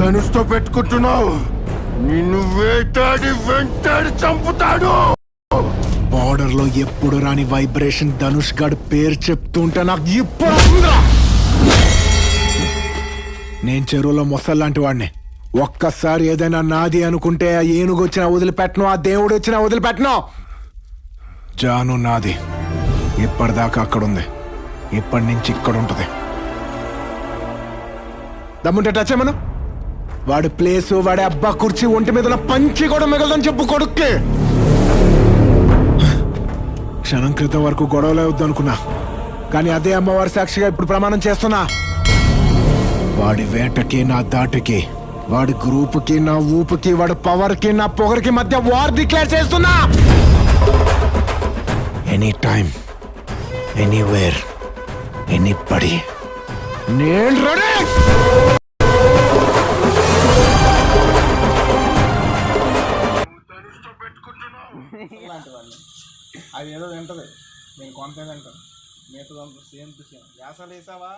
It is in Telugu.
ధనుష్తో పెట్టుకుంటున్నావు. నిన్ను వేటాడి వెంటాడి చంపుతాడు. బార్డర్ లో ఎప్పుడు రాని వైబ్రేషన్ ధనుష్ గారి పేరు చెప్తుంటే నాకు ఇప్పుడు వస్తుందిరా. నేను చెరువులో మొసల్లాంటి వాడిని. ఒక్కసారి ఏదైనా నాది అనుకుంటే ఆ ఏనుగు వచ్చినా వదిలిపెట్టను, ఆ దేవుడు వచ్చినా వదిలిపెట్టను. జాను నాది. ఇప్పటిదాకా అక్కడుంది, ఇప్పటి నుంచి ఇక్కడ ఉంటుంది. దమ్ముంటే టచ్ చేయమను. వాడి ప్లేసు, వాడి అబ్బా కుర్చీ, ఒంటి మీద పంచి కూడా మిగలదని చెప్పు కొడుక్కి. క్షణం క్రితం వరకు గొడవలే వద్దు అనుకున్నా, కానీ అదే అమ్మవారి సాక్షిగా ఇప్పుడు ప్రమాణం చేస్తున్నా. వాడి వేటకి నా దాటికి, వాడి గ్రూపుకి నా ఊపుకి, వాడి పవర్కి నా పొగరికి మధ్య వార్ డిక్లేర్ చేస్తున్నా. ఎనీ టైం, ఎనీవేర్, ఎనీబడీ, నేను రెడీ. అది ఏదో తింటది, నేను కొంత తింటాను. మిగతా సేమ్ టు సేమ్. గ్యాసాలు వేసావా?